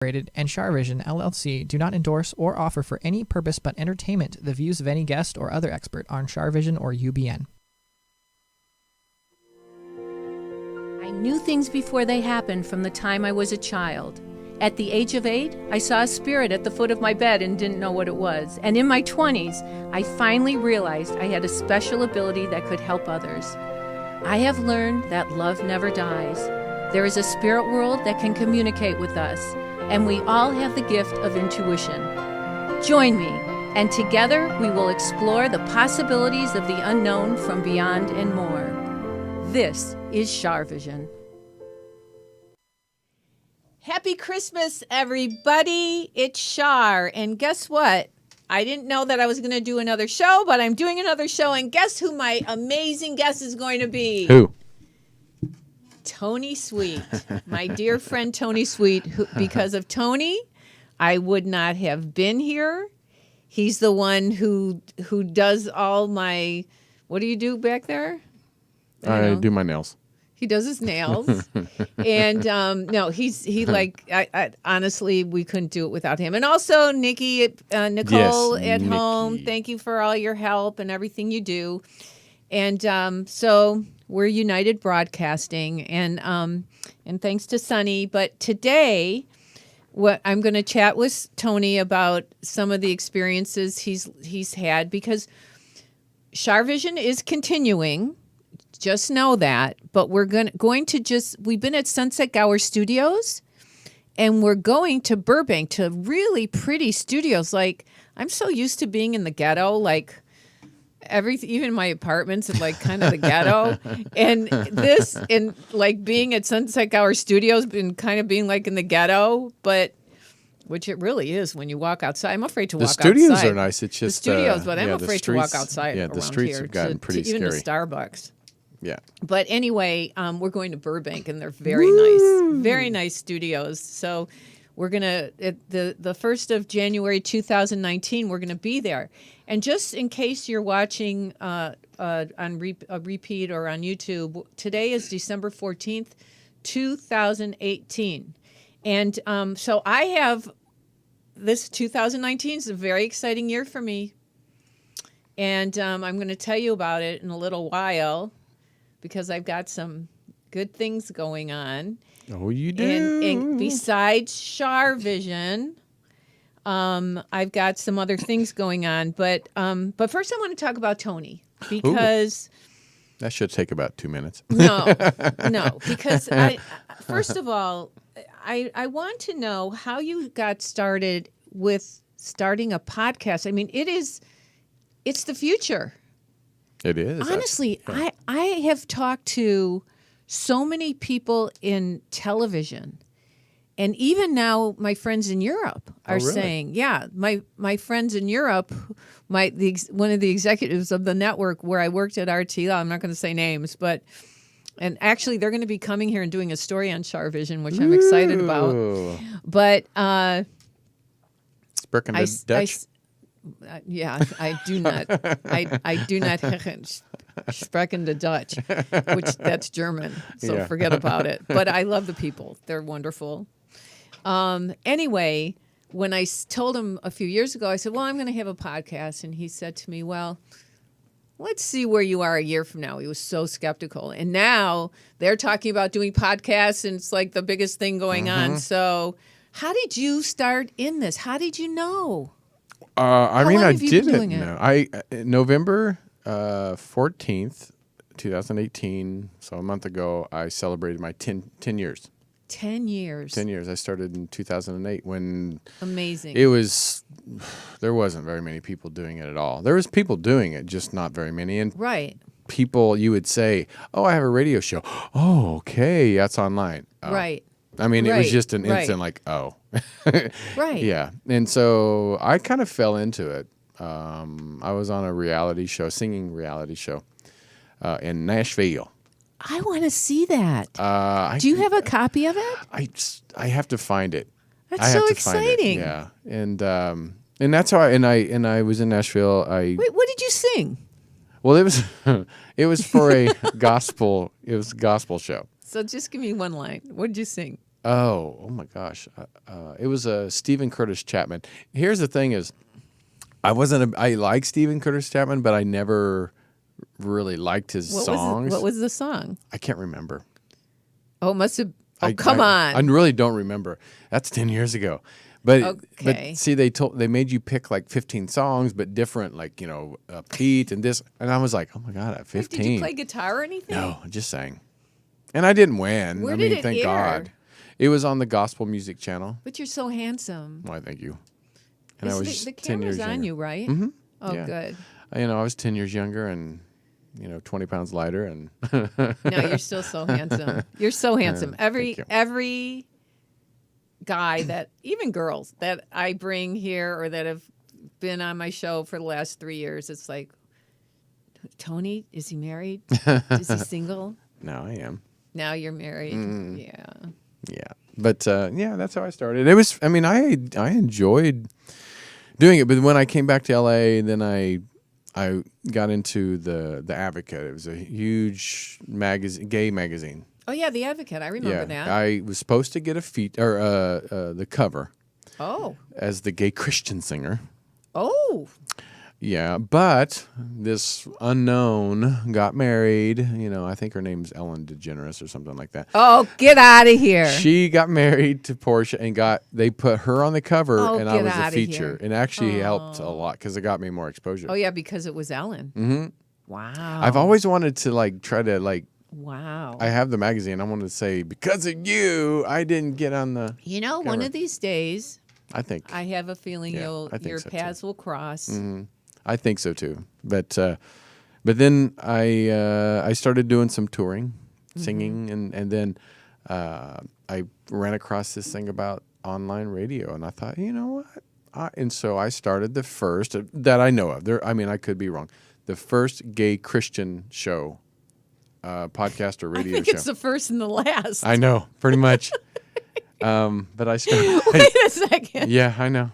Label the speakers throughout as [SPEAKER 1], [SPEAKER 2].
[SPEAKER 1] and CharVision LLC do not endorse or offer for any purpose but entertainment the views of any guest or other expert on CharVision or UBN.
[SPEAKER 2] I knew things before they happened from the time I was a child. At the age of 8, I saw a spirit at the foot of my bed and didn't know what it was. And in my 20s, I finally realized I had a special ability that could help others. I have learned that love never dies. There is a spirit world that can communicate with us, and we all have the gift of intuition. Join me, and together we will explore the possibilities of the unknown from beyond and more. This is CharVision. Happy Christmas, everybody. It's Char, and guess what? I didn't know that I was going to do another show, but I'm doing another show, and guess who my amazing guest is going to be?
[SPEAKER 3] Who?
[SPEAKER 2] Tony Sweet, my dear friend Tony Sweet. Because of Tony, I would not have been here. He's the one who does all my. What do you do back there?
[SPEAKER 3] I do my nails.
[SPEAKER 2] He does his nails, and no, I honestly, we couldn't do it without him. And also Nicole at home. Thank you for all your help and everything you do. And so we're United Broadcasting, and thanks to Sonny. But today, what I'm going to chat with Tony about some of the experiences he's had, because CharVision is continuing. Just know that. But we're we've been at Sunset Gower Studios, and we're going to Burbank to really pretty studios. Like, I'm so used to being in the ghetto, like even my apartments are like kind of the ghetto. And like being at Sunset Gower Studios and kind of being like in the ghetto, but which it really is when you walk outside. I'm afraid to walk outside.
[SPEAKER 3] The studios are nice. It's just
[SPEAKER 2] the studios, but I'm afraid to walk outside.
[SPEAKER 3] Yeah, the streets
[SPEAKER 2] here
[SPEAKER 3] have gotten pretty scary.
[SPEAKER 2] Even to Starbucks.
[SPEAKER 3] Yeah.
[SPEAKER 2] But anyway, we're going to Burbank, and they're very nice studios. So we're going to, the 1st of January 2019, we're going to be there. And just in case you're watching on a repeat or on YouTube, today is December 14th, 2018. And so I have, this 2019 is a very exciting year for me. And I'm going to tell you about it in a little while, because I've got some good things going on.
[SPEAKER 3] Oh, you do?
[SPEAKER 2] And besides CharVision, I've got some other things going on. But first I want to talk about Tony, because...
[SPEAKER 3] Ooh. That should take about 2 minutes.
[SPEAKER 2] No, because first of all, I want to know how you got started with starting a podcast. I mean, it's the future.
[SPEAKER 3] It is.
[SPEAKER 2] Honestly, yeah. I have talked to so many people in television, and even now my friends in Europe are saying, yeah, my friends in Europe, one of the executives of the network where I worked at RTL, I'm not going to say names, and actually they're going to be coming here and doing a story on CharVision, which I'm excited about. But
[SPEAKER 3] Sprechen the Dutch?
[SPEAKER 2] Yeah, I do not. I do not sprechen the Dutch, which that's German. So forget about it. But I love the people; they're wonderful. Anyway, when I told him a few years ago, I said, "Well, I'm going to have a podcast," and he said to me, "Well, let's see where you are a year from now." He was so skeptical, and now they're talking about doing podcasts, and it's like the biggest thing going on. So, how did you start in this? How did you know?
[SPEAKER 3] I didn't know. November 14th, 2018, so a month ago, I celebrated my 10 years.
[SPEAKER 2] 10 years.
[SPEAKER 3] 10 years. I started in 2008 when...
[SPEAKER 2] Amazing.
[SPEAKER 3] There wasn't very many people doing it at all. There was people doing it, just not very many. And people, you would say, oh, I have a radio show. Oh, okay, that's online. Oh.
[SPEAKER 2] Right.
[SPEAKER 3] I mean, it was just an instant like, oh.
[SPEAKER 2] Right.
[SPEAKER 3] Yeah. And so I kind of fell into it. I was on a reality show, singing reality show in Nashville.
[SPEAKER 2] I want to see that. Do you have a copy of it?
[SPEAKER 3] I have to find it.
[SPEAKER 2] That's so exciting.
[SPEAKER 3] Yeah. And that's how I was in Nashville.
[SPEAKER 2] Wait, what did you sing?
[SPEAKER 3] Well, it was for a gospel show.
[SPEAKER 2] So just give me one line. What did you sing?
[SPEAKER 3] Oh my gosh. It was Stephen Curtis Chapman. Here's the thing is, I like Stephen Curtis Chapman, but I never really liked his songs.
[SPEAKER 2] What was the song?
[SPEAKER 3] I can't remember.
[SPEAKER 2] Oh, it must have. Oh, come on.
[SPEAKER 3] I really don't remember. That's 10 years ago. But
[SPEAKER 2] okay.
[SPEAKER 3] But see, they made you pick like 15 songs, but different, like, Pete and this. And I was like, oh my God, at 15.
[SPEAKER 2] Did you play guitar or anything?
[SPEAKER 3] No, I just sang. And I didn't win.
[SPEAKER 2] Where did it
[SPEAKER 3] thank
[SPEAKER 2] air?
[SPEAKER 3] God. It was on the Gospel Music Channel.
[SPEAKER 2] But you're so handsome.
[SPEAKER 3] Why, thank you. And I was
[SPEAKER 2] the
[SPEAKER 3] 10 years
[SPEAKER 2] camera's on
[SPEAKER 3] younger.
[SPEAKER 2] you, right?
[SPEAKER 3] Mm-hmm.
[SPEAKER 2] Oh,
[SPEAKER 3] Yeah.
[SPEAKER 2] good.
[SPEAKER 3] I was 10 years younger and 20 pounds lighter, and
[SPEAKER 2] No, you're still so handsome. You're so handsome. Every guy that, even girls that I bring here or that have been on my show for the last 3 years, it's like, Tony, is he married? Is he single?
[SPEAKER 3] now I am.
[SPEAKER 2] Now you're married. Yeah.
[SPEAKER 3] Yeah. But that's how I started. It was, I enjoyed doing it, but when I came back to LA, then I got into the Advocate. It was a huge gay magazine.
[SPEAKER 2] Oh yeah, The Advocate. I remember that.
[SPEAKER 3] I was supposed to get the cover.
[SPEAKER 2] Oh.
[SPEAKER 3] As the gay Christian singer.
[SPEAKER 2] Oh.
[SPEAKER 3] Yeah, but this unknown got married. I think her name's Ellen DeGeneres or something like that.
[SPEAKER 2] Oh, get out of here.
[SPEAKER 3] She got married to Portia and they put her on the cover, and I was a feature. And actually helped a lot because it got me more exposure.
[SPEAKER 2] Oh, yeah, because it was Ellen.
[SPEAKER 3] Mm-hmm.
[SPEAKER 2] Wow.
[SPEAKER 3] I've always wanted to try to
[SPEAKER 2] Wow.
[SPEAKER 3] I have the magazine. I wanted to say, because of you, I didn't get on the cover.
[SPEAKER 2] One of these days,
[SPEAKER 3] I think.
[SPEAKER 2] I have a feeling your paths will cross.
[SPEAKER 3] Mm-hmm. I think so too, but then I started doing some touring, singing, and then I ran across this thing about online radio, and I thought, you know what? And so I started the first that I know of. I could be wrong. The first gay Christian show, podcast or radio show.
[SPEAKER 2] I think it's the first and the last.
[SPEAKER 3] I know, pretty much. But I started.
[SPEAKER 2] Wait a second.
[SPEAKER 3] Yeah, I know.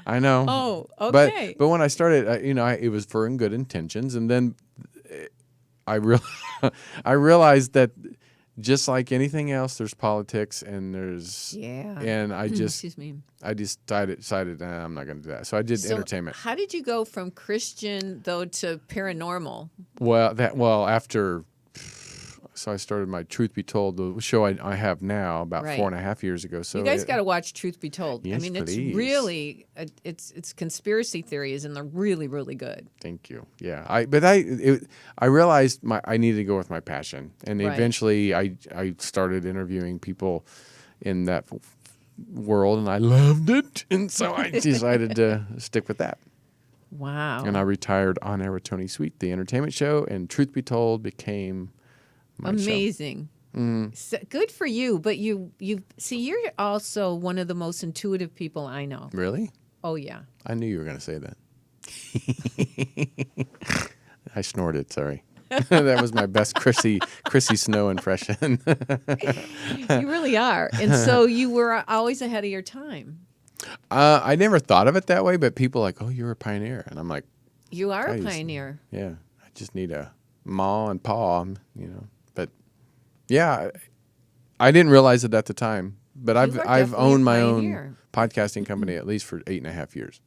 [SPEAKER 2] Oh, okay.
[SPEAKER 3] But when I started, it was for good intentions, and then I realized that just like anything else, there's politics and there's and I just
[SPEAKER 2] excuse me.
[SPEAKER 3] I decided I'm not going to do that. So I did entertainment.
[SPEAKER 2] How did you go from Christian though to paranormal?
[SPEAKER 3] Well, after. So I started my Truth Be Told, the show I have now, about 4.5 years ago. So
[SPEAKER 2] you guys got to watch Truth Be Told.
[SPEAKER 3] Yes,
[SPEAKER 2] it's
[SPEAKER 3] please.
[SPEAKER 2] really it's conspiracy theories, and they're really, really good.
[SPEAKER 3] Thank you. Yeah, I realized I needed to go with my passion, and eventually I started interviewing people in that world, and I loved it, and so I decided to stick with that.
[SPEAKER 2] Wow.
[SPEAKER 3] And I retired on air with Tony Sweet, the entertainment show, and Truth Be Told became.
[SPEAKER 2] Amazing. So, good for you. But you see, you're also one of the most intuitive people I know.
[SPEAKER 3] Really?
[SPEAKER 2] Oh, yeah.
[SPEAKER 3] I knew you were going to say that. I snorted, sorry. That was my best Chrissy Snow impression.
[SPEAKER 2] You really are. And so you were always ahead of your time.
[SPEAKER 3] I never thought of it that way, but people are like, oh, you're a pioneer. And I'm like.
[SPEAKER 2] You are a pioneer.
[SPEAKER 3] Yeah. I just need a ma and pa, But yeah, I didn't realize it at the time. But I've owned my own podcasting company at least for 8.5 years.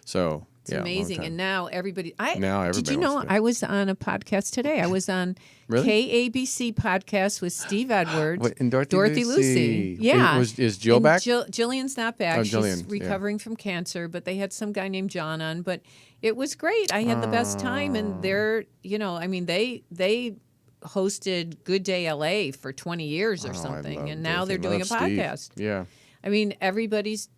[SPEAKER 3] So
[SPEAKER 2] it's amazing. And now everybody. Did you know I was on a podcast today? I was on KABC podcast with Steve Edwards
[SPEAKER 3] and Dorothy Lucy.
[SPEAKER 2] Yeah.
[SPEAKER 3] Is Jill back?
[SPEAKER 2] Jillian's not back.
[SPEAKER 3] She's
[SPEAKER 2] recovering from cancer, but they had some guy named John on. But it was great. I had the best time, and they're they hosted Good Day LA for 20 years or something, and now they're doing a podcast.
[SPEAKER 3] Yeah.
[SPEAKER 2] Everybody's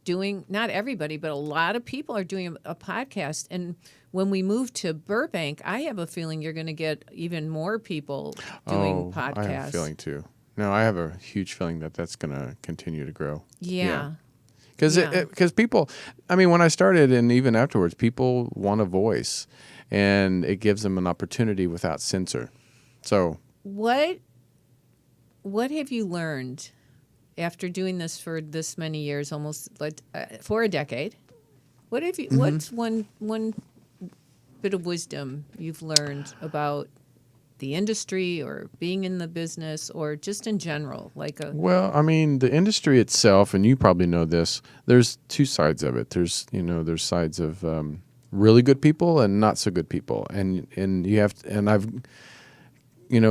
[SPEAKER 2] doing, not everybody, but a lot of people are doing a podcast. And when we move to Burbank, I have a feeling you're going to get even more people doing podcasts.
[SPEAKER 3] I have a feeling too. No, I have a huge feeling that that's going to continue to grow.
[SPEAKER 2] Yeah.
[SPEAKER 3] Because people, when I started and even afterwards, people want a voice, and it gives them an opportunity without censor. So
[SPEAKER 2] what have you learned after doing this for this many years, almost for a decade? What have you? What's one bit of wisdom you've learned about the industry or being in the business or just in general?
[SPEAKER 3] Well, I mean, the industry itself, and you probably know this, there's two sides of it. There's sides of really good people and not so good people. And you have to, and I've,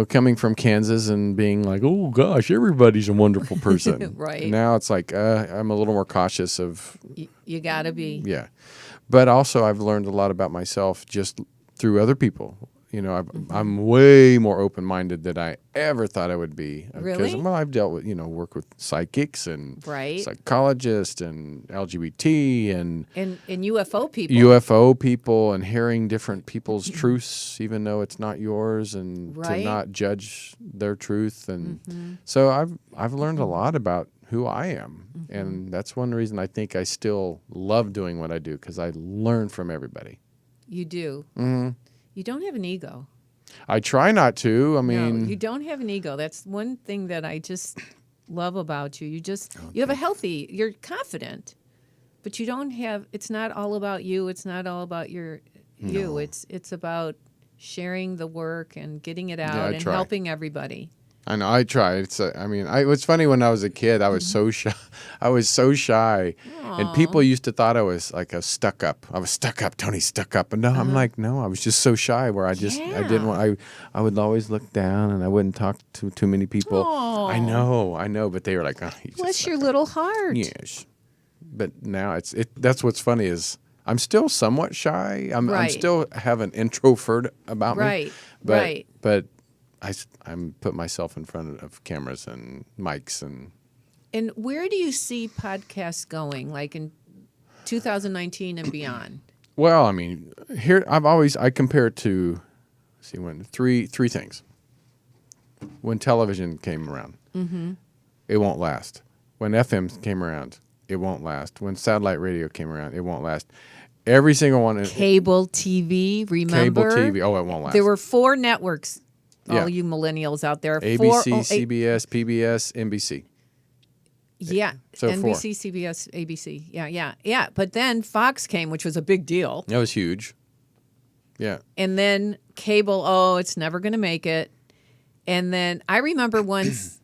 [SPEAKER 3] coming from Kansas and being like, oh gosh, everybody's a wonderful person.
[SPEAKER 2] Right.
[SPEAKER 3] Now it's like, I'm a little more cautious of.
[SPEAKER 2] You gotta be.
[SPEAKER 3] Yeah. But also I've learned a lot about myself just through other people. I'm way more open-minded than I ever thought I would be.
[SPEAKER 2] Really?
[SPEAKER 3] Well, I've dealt with, work with psychics and
[SPEAKER 2] Right.
[SPEAKER 3] psychologists and LGBT and
[SPEAKER 2] UFO people.
[SPEAKER 3] UFO people and hearing different people's truths, even though it's not yours, and
[SPEAKER 2] Right.
[SPEAKER 3] to not judge their truth. And so I've learned a lot about who I am. And that's one reason I think I still love doing what I do, because I learn from everybody.
[SPEAKER 2] You do.
[SPEAKER 3] Mm-hmm.
[SPEAKER 2] You don't have an ego.
[SPEAKER 3] I try not to. I mean,
[SPEAKER 2] No, you don't have an ego. That's one thing that I just love about you. You have a healthy, you're confident, but you don't have, it's not all about you. It's not all about you. It's about sharing the work and getting it out and
[SPEAKER 3] try.
[SPEAKER 2] helping everybody.
[SPEAKER 3] I know. I try. It's. It was funny when I was a kid. I was so shy. I was so shy, and people used to thought I was like a stuck up. I was stuck up, Tony, stuck up. And no, I'm like, no. I was just so shy where I didn't want. I would always look down and I wouldn't talk to too many people. I know. But they were like, oh,
[SPEAKER 2] Bless your little heart.
[SPEAKER 3] Yes. But now that's what's funny is I'm still somewhat shy. I'm still have an introvert about me. But I'm put myself in front of cameras and mics and.
[SPEAKER 2] And where do you see podcasts going, like in 2019 and beyond?
[SPEAKER 3] Well, I mean, here I compare it to, three things. When television came around, it won't last. When FM came around, it won't last. When satellite radio came around, it won't last. Every single one.
[SPEAKER 2] Cable TV, remember?
[SPEAKER 3] Cable TV. Oh, it won't last.
[SPEAKER 2] There were 4 networks. All you millennials out there.
[SPEAKER 3] ABC, CBS, PBS, NBC.
[SPEAKER 2] Yeah.
[SPEAKER 3] So
[SPEAKER 2] NBC,
[SPEAKER 3] 4.
[SPEAKER 2] CBS, ABC. Yeah. But then Fox came, which was a big deal.
[SPEAKER 3] That was huge. Yeah.
[SPEAKER 2] And then cable, it's never going to make it. And then I remember once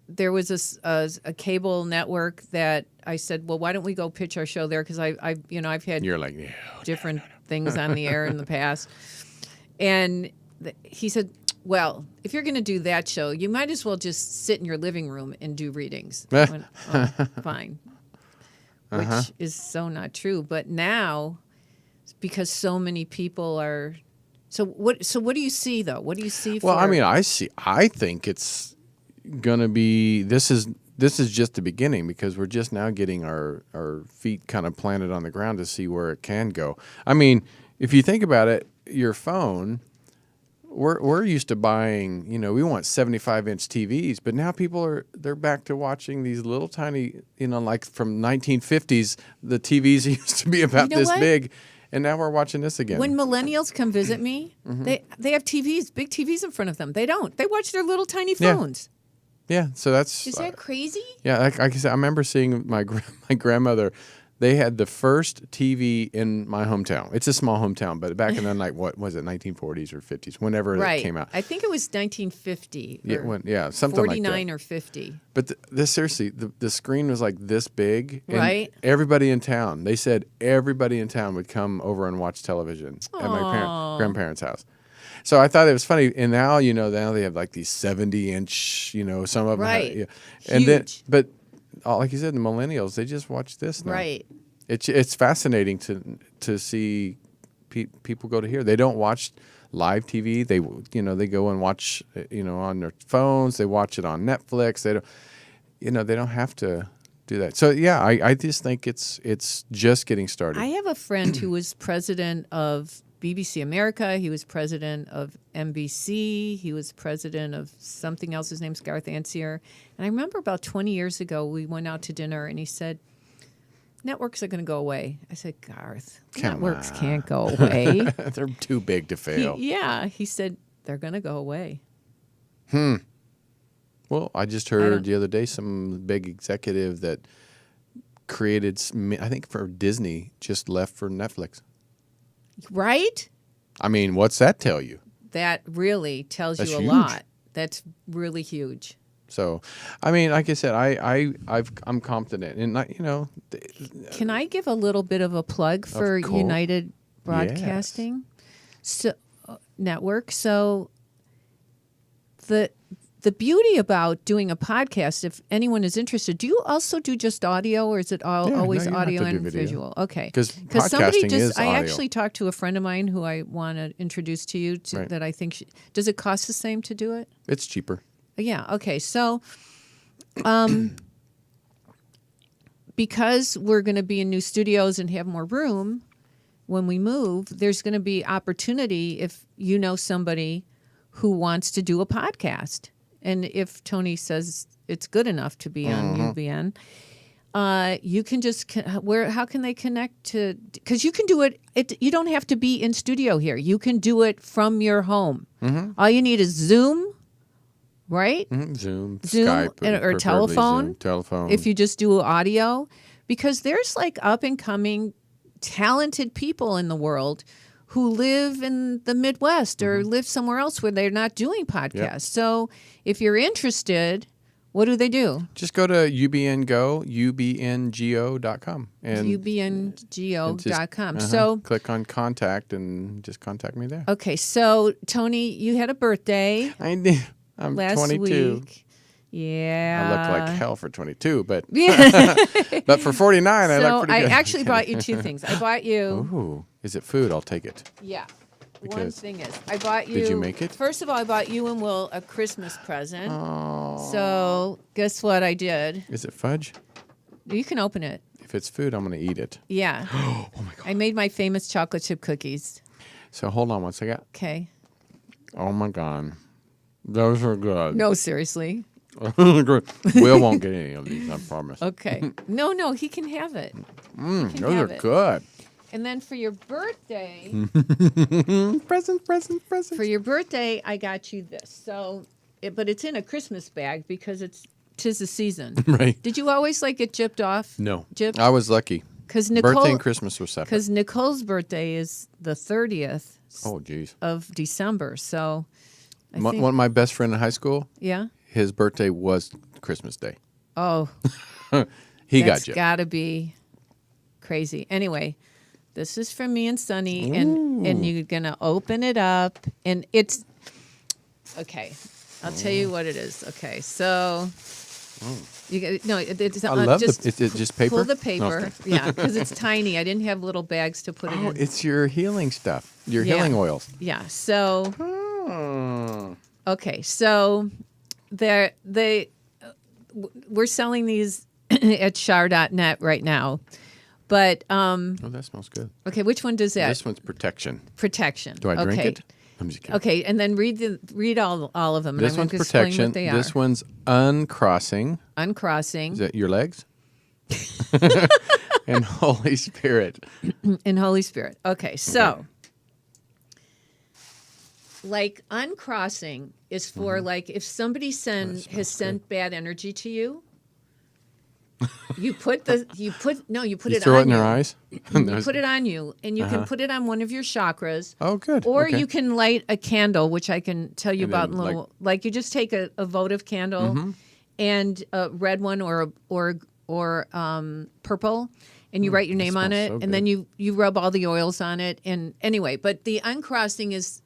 [SPEAKER 2] there was a cable network that I said, well, why don't we go pitch our show there? Because I've had
[SPEAKER 3] You're like,
[SPEAKER 2] different things on the air in the past. And he said, well, if you're going to do that show, you might as well just sit in your living room and do readings. I went, fine. Which is so not true. But now, because so many people are... So what do you see, though? What do you see for...
[SPEAKER 3] Well, I mean, I think it's going to be... This is just the beginning, because we're just now getting our feet kind of planted on the ground to see where it can go. I mean, if you think about it, your phone... We're used to buying, we want 75-inch TVs, but now they're back to watching these little tiny, like from 1950s, the TVs used to be about this big, and now we're watching this again.
[SPEAKER 2] When millennials come visit me, they have TVs, big TVs in front of them. They don't. They watch their little tiny phones.
[SPEAKER 3] Yeah, so that's...
[SPEAKER 2] Is that crazy?
[SPEAKER 3] Yeah, like I said, I remember seeing my grandmother. They had the first TV in my hometown. It's a small hometown, but back in the what was it, 1940s or 50s, whenever it came out.
[SPEAKER 2] I think it was 1950.
[SPEAKER 3] Something like that.
[SPEAKER 2] 49 or 50.
[SPEAKER 3] But seriously, the screen was like this big. And
[SPEAKER 2] right.
[SPEAKER 3] Everybody in town, they said everybody in town would come over and watch television at my grandparents' house. So I thought it was funny. And now, now they have like these 70-inch, some of them.
[SPEAKER 2] Right.
[SPEAKER 3] And then, but... like you said, the millennials, they just watch this now.
[SPEAKER 2] Right.
[SPEAKER 3] It's fascinating to see people go to here. They don't watch live TV. They go and watch on their phones. They watch it on Netflix. They don't have to do that. So yeah, I just think it's just getting started.
[SPEAKER 2] I have a friend who was president of BBC America. He was president of NBC. He was president of something else. His name's Garth Ansier. And I remember about 20 years ago, we went out to dinner, and he said, networks are going to go away. I said, Garth, networks can't go away.
[SPEAKER 3] They're too big to fail.
[SPEAKER 2] He said, they're going to go away.
[SPEAKER 3] Well, I just heard the other day some big executive that created, I think for Disney, just left for Netflix.
[SPEAKER 2] Right?
[SPEAKER 3] I mean, what's that tell you?
[SPEAKER 2] that really tells
[SPEAKER 3] That's
[SPEAKER 2] you a
[SPEAKER 3] huge.
[SPEAKER 2] lot. That's really huge.
[SPEAKER 3] So, I mean, like I said, I'm confident, and
[SPEAKER 2] Can I give a little bit of a plug for
[SPEAKER 3] course.
[SPEAKER 2] United Broadcasting Network? So the beauty about doing a podcast, if anyone is interested, do you also do just audio, or is it always
[SPEAKER 3] you don't have
[SPEAKER 2] audio
[SPEAKER 3] to do
[SPEAKER 2] and
[SPEAKER 3] video.
[SPEAKER 2] visual? Okay,
[SPEAKER 3] 'Cause
[SPEAKER 2] somebody
[SPEAKER 3] podcasting
[SPEAKER 2] just
[SPEAKER 3] is
[SPEAKER 2] I
[SPEAKER 3] audio.
[SPEAKER 2] actually talked to a friend of mine who I want to introduce to you
[SPEAKER 3] Right.
[SPEAKER 2] that I think does it cost the same to do it?
[SPEAKER 3] it's cheaper.
[SPEAKER 2] Yeah. Okay. So, because we're going to be in new studios and have more room when we move, there's going to be opportunity if you know somebody who wants to do a podcast. And if Tony says it's good enough to be on UBN, you can just how can they connect to? Because you can do it. You don't have to be in studio here. You can do it from your home. All you need is Zoom. Right?
[SPEAKER 3] Zoom,
[SPEAKER 2] Zoom
[SPEAKER 3] Skype,
[SPEAKER 2] or
[SPEAKER 3] preferably
[SPEAKER 2] telephone.
[SPEAKER 3] Zoom, telephone.
[SPEAKER 2] If you just do audio, because there's like up and coming talented people in the world who live in the Midwest or live somewhere else where they're not doing podcasts.
[SPEAKER 3] Yep.
[SPEAKER 2] So if you're interested, what do they do?
[SPEAKER 3] just go to ubngo.com and
[SPEAKER 2] ubngo.com. So
[SPEAKER 3] click on contact and just contact me there.
[SPEAKER 2] okay, so Tony, you had a birthday
[SPEAKER 3] I did. I'm
[SPEAKER 2] last
[SPEAKER 3] 22.
[SPEAKER 2] week. Yeah.
[SPEAKER 3] I look like hell for 22, but
[SPEAKER 2] Yeah.
[SPEAKER 3] but for 49, I
[SPEAKER 2] So
[SPEAKER 3] look pretty
[SPEAKER 2] I
[SPEAKER 3] good.
[SPEAKER 2] actually bought you two things. I bought you
[SPEAKER 3] Ooh, is it food? I'll take it.
[SPEAKER 2] Yeah. One
[SPEAKER 3] Because-
[SPEAKER 2] thing is, I bought you.
[SPEAKER 3] Did you make it?
[SPEAKER 2] First of all, I bought you and Will a Christmas present.
[SPEAKER 3] Oh.
[SPEAKER 2] So guess what I did?
[SPEAKER 3] Is it fudge?
[SPEAKER 2] You can open it.
[SPEAKER 3] If it's food, I'm going to eat it.
[SPEAKER 2] Yeah.
[SPEAKER 3] Oh my god.
[SPEAKER 2] I made my famous chocolate chip cookies.
[SPEAKER 3] So hold on one second.
[SPEAKER 2] Okay.
[SPEAKER 3] Oh my god. Those are good.
[SPEAKER 2] No, seriously.
[SPEAKER 3] Good. Will won't get any of these, I promise.
[SPEAKER 2] Okay. No, he can have it. can
[SPEAKER 3] Those
[SPEAKER 2] have
[SPEAKER 3] are
[SPEAKER 2] it.
[SPEAKER 3] good.
[SPEAKER 2] And then for your birthday,
[SPEAKER 3] Present.
[SPEAKER 2] for your birthday, I got you this. So, but it's in a Christmas bag because tis the season.
[SPEAKER 3] Right.
[SPEAKER 2] Did you always like get gypped off?
[SPEAKER 3] No.
[SPEAKER 2] Gypped?
[SPEAKER 3] I was lucky.
[SPEAKER 2] Because
[SPEAKER 3] Birthday
[SPEAKER 2] Nicole,
[SPEAKER 3] and Christmas were separate.
[SPEAKER 2] because Nicole's birthday is the 30th
[SPEAKER 3] Oh, geez.
[SPEAKER 2] of December. So, I
[SPEAKER 3] One
[SPEAKER 2] think,
[SPEAKER 3] of my best friend in high school,
[SPEAKER 2] yeah.
[SPEAKER 3] his birthday was Christmas Day.
[SPEAKER 2] Oh,
[SPEAKER 3] He
[SPEAKER 2] that's
[SPEAKER 3] got you.
[SPEAKER 2] got to be crazy. Anyway, this is from me and Sunny, and you're gonna open it up, and it's okay. I'll tell you what it is. Okay, so you get, no, it's
[SPEAKER 3] I love
[SPEAKER 2] just
[SPEAKER 3] is it just paper?
[SPEAKER 2] pull the paper,
[SPEAKER 3] Okay.
[SPEAKER 2] yeah, because it's tiny. I didn't have little bags to put it
[SPEAKER 3] Oh,
[SPEAKER 2] in.
[SPEAKER 3] it's your healing stuff. Your
[SPEAKER 2] Yeah.
[SPEAKER 3] healing oils.
[SPEAKER 2] Yeah. So
[SPEAKER 3] Oh.
[SPEAKER 2] okay, so we're selling these at char.net right now. But
[SPEAKER 3] Oh, that smells good.
[SPEAKER 2] okay, which one does that?
[SPEAKER 3] This one's protection.
[SPEAKER 2] Protection.
[SPEAKER 3] Do I drink
[SPEAKER 2] okay.
[SPEAKER 3] it? I'm just kidding.
[SPEAKER 2] Okay, and then read all of them. And
[SPEAKER 3] This
[SPEAKER 2] I'm
[SPEAKER 3] one's
[SPEAKER 2] going to explain
[SPEAKER 3] protection.
[SPEAKER 2] what they
[SPEAKER 3] This
[SPEAKER 2] are.
[SPEAKER 3] one's uncrossing.
[SPEAKER 2] Uncrossing
[SPEAKER 3] Is that your legs? And Holy Spirit.
[SPEAKER 2] and Holy Spirit. Okay, so like uncrossing is for like if somebody has sent bad energy to you. You put it
[SPEAKER 3] You
[SPEAKER 2] on
[SPEAKER 3] throw it in
[SPEAKER 2] you.
[SPEAKER 3] their eyes?
[SPEAKER 2] You put it on you, and you can put it on one of your chakras.
[SPEAKER 3] Oh, good.
[SPEAKER 2] Or
[SPEAKER 3] Okay.
[SPEAKER 2] you can light a candle, which I can tell you
[SPEAKER 3] And
[SPEAKER 2] about in
[SPEAKER 3] then,
[SPEAKER 2] a little. Like you just take a votive candle, and a red one or purple, and you write your name on
[SPEAKER 3] smells
[SPEAKER 2] it,
[SPEAKER 3] so
[SPEAKER 2] and then
[SPEAKER 3] good.
[SPEAKER 2] you rub all the oils on it. And anyway, but the uncrossing is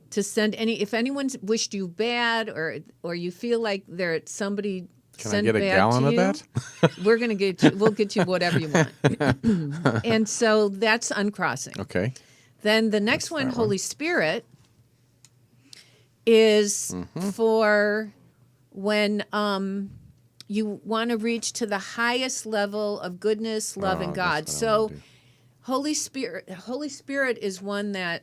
[SPEAKER 2] to send if anyone's wished you bad or you feel like somebody.
[SPEAKER 3] Can I
[SPEAKER 2] sent
[SPEAKER 3] get a
[SPEAKER 2] bad
[SPEAKER 3] gallon
[SPEAKER 2] to
[SPEAKER 3] of
[SPEAKER 2] you,
[SPEAKER 3] that?
[SPEAKER 2] We're gonna we'll get you whatever you want. And so that's uncrossing.
[SPEAKER 3] Okay.
[SPEAKER 2] Then the next one,
[SPEAKER 3] that one.
[SPEAKER 2] Holy Spirit, is for when you want to reach to the highest level of goodness, love, and
[SPEAKER 3] Oh,
[SPEAKER 2] God.
[SPEAKER 3] that's what I wanna
[SPEAKER 2] So
[SPEAKER 3] do.
[SPEAKER 2] Holy Spirit is one that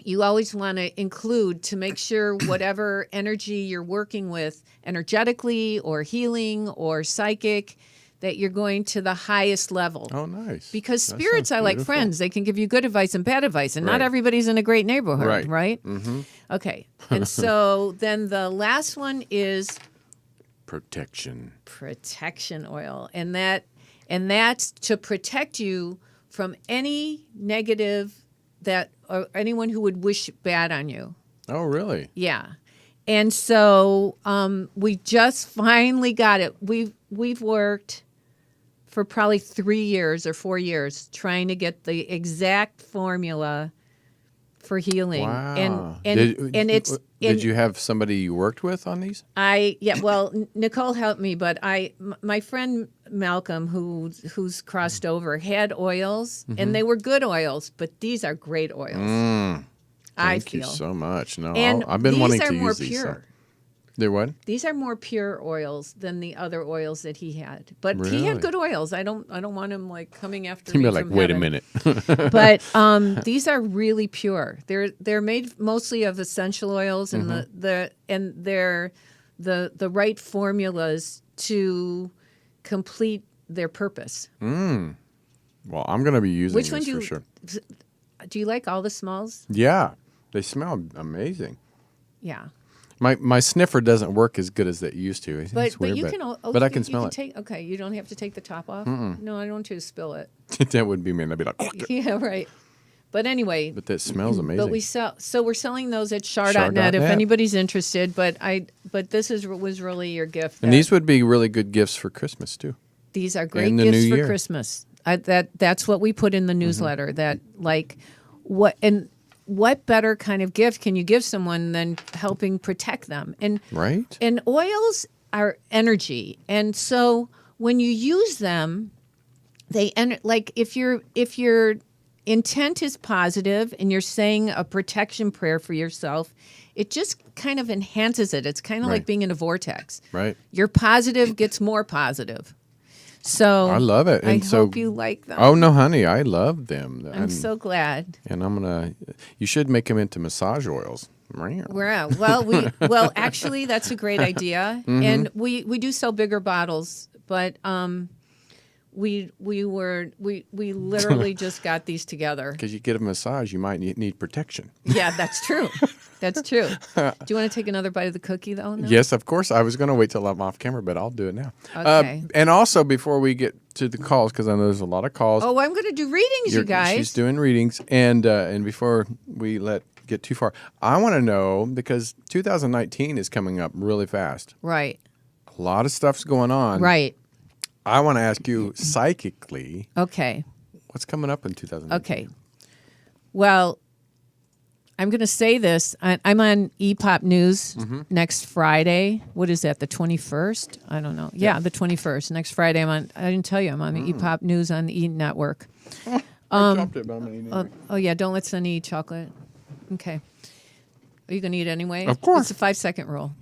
[SPEAKER 2] you always want to include to make sure whatever energy you're working with, energetically or healing or psychic, that you're going to the highest level.
[SPEAKER 3] Oh, nice.
[SPEAKER 2] Because
[SPEAKER 3] That
[SPEAKER 2] spirits
[SPEAKER 3] sounds
[SPEAKER 2] are like
[SPEAKER 3] beautiful.
[SPEAKER 2] friends. They can give you good advice and bad advice, and not
[SPEAKER 3] Right.
[SPEAKER 2] everybody's in a great neighborhood, right?
[SPEAKER 3] Mm-hmm.
[SPEAKER 2] Okay. And so then the last one is
[SPEAKER 3] Protection.
[SPEAKER 2] protection oil. And that's to protect you from any negative or anyone who would wish bad on you.
[SPEAKER 3] Oh, really?
[SPEAKER 2] Yeah. And so we just finally got it. We've worked for probably 3 years or 4 years trying to get the exact formula for healing.
[SPEAKER 3] Wow.
[SPEAKER 2] And
[SPEAKER 3] Did you have somebody you worked with on these?
[SPEAKER 2] Well, Nicole helped me, but my friend Malcolm, who's crossed over, had oils, and they were good oils, but these are great oils.
[SPEAKER 3] Thank you so much. No,
[SPEAKER 2] And
[SPEAKER 3] I've been wanting to
[SPEAKER 2] these are more
[SPEAKER 3] use these.
[SPEAKER 2] pure.
[SPEAKER 3] They're what?
[SPEAKER 2] These are more pure oils than the other oils that he had. But he
[SPEAKER 3] Really?
[SPEAKER 2] had good oils. I don't want him like coming after
[SPEAKER 3] You'd
[SPEAKER 2] me
[SPEAKER 3] be like,
[SPEAKER 2] from
[SPEAKER 3] wait a
[SPEAKER 2] heaven.
[SPEAKER 3] minute.
[SPEAKER 2] But these are really pure. They're made mostly of essential oils, and they're the right formulas to complete their purpose.
[SPEAKER 3] Well, I'm going to be using
[SPEAKER 2] Which one
[SPEAKER 3] this for sure.
[SPEAKER 2] Do you like all the smells?
[SPEAKER 3] Yeah, they smell amazing.
[SPEAKER 2] Yeah.
[SPEAKER 3] My sniffer doesn't work as good as it used to. It's weird,
[SPEAKER 2] you can.
[SPEAKER 3] but I can smell it.
[SPEAKER 2] Okay, you don't have to take the top off. No, I don't want you to spill it.
[SPEAKER 3] That would be me. And I'd be like,
[SPEAKER 2] Yeah, right. But anyway,
[SPEAKER 3] but that smells amazing.
[SPEAKER 2] But we're selling those at char.net
[SPEAKER 3] Char.net.
[SPEAKER 2] if anybody's interested. But was really your gift.
[SPEAKER 3] And these would be really good gifts for Christmas too.
[SPEAKER 2] These are great
[SPEAKER 3] And the
[SPEAKER 2] gifts
[SPEAKER 3] New
[SPEAKER 2] for
[SPEAKER 3] Year.
[SPEAKER 2] Christmas. That's what we put in the newsletter. That like what better kind of gift can you give someone than helping protect them? And
[SPEAKER 3] Right?
[SPEAKER 2] And oils are energy, and so when you use them, like if your intent is positive and you're saying a protection prayer for yourself, it just kind of enhances it. It's kind of like being in a vortex.
[SPEAKER 3] Right.
[SPEAKER 2] Your positive gets more positive. So
[SPEAKER 3] I love it. And
[SPEAKER 2] I
[SPEAKER 3] so,
[SPEAKER 2] hope you like them.
[SPEAKER 3] Oh no, honey, I love them.
[SPEAKER 2] I'm so glad.
[SPEAKER 3] And you should make them into massage oils.
[SPEAKER 2] We're at. Well, actually, that's a great idea, and we do sell bigger bottles, but we literally just got these together.
[SPEAKER 3] Because you get a massage, you might need protection.
[SPEAKER 2] Yeah, that's true. That's true. Do you want to take another bite of the cookie, though? No?
[SPEAKER 3] Yes, of course. I was going to wait till I'm off camera, but I'll do it now.
[SPEAKER 2] Okay.
[SPEAKER 3] And also, before we get to the calls, because I know there's a lot of calls.
[SPEAKER 2] Oh, I'm going to do readings, you guys.
[SPEAKER 3] She's doing readings. And before we get too far, I want to know, because 2019 is coming up really fast.
[SPEAKER 2] Right.
[SPEAKER 3] A lot of stuff's going on.
[SPEAKER 2] Right.
[SPEAKER 3] I want to ask you psychically.
[SPEAKER 2] Okay.
[SPEAKER 3] What's coming up in 2019?
[SPEAKER 2] Okay. Well, I'm going to say this. I'm on EPOP News next Friday. What is that, the 21st? I don't know. Yeah, the 21st. Next Friday, I didn't tell you, I'm on the EPOP News on the E! Network.
[SPEAKER 3] I dropped it, but I'm going to eat it.
[SPEAKER 2] Oh, yeah, don't let Sonny eat chocolate. Okay. Are you going to eat anyway?
[SPEAKER 3] Of course.
[SPEAKER 2] It's a 5-second rule.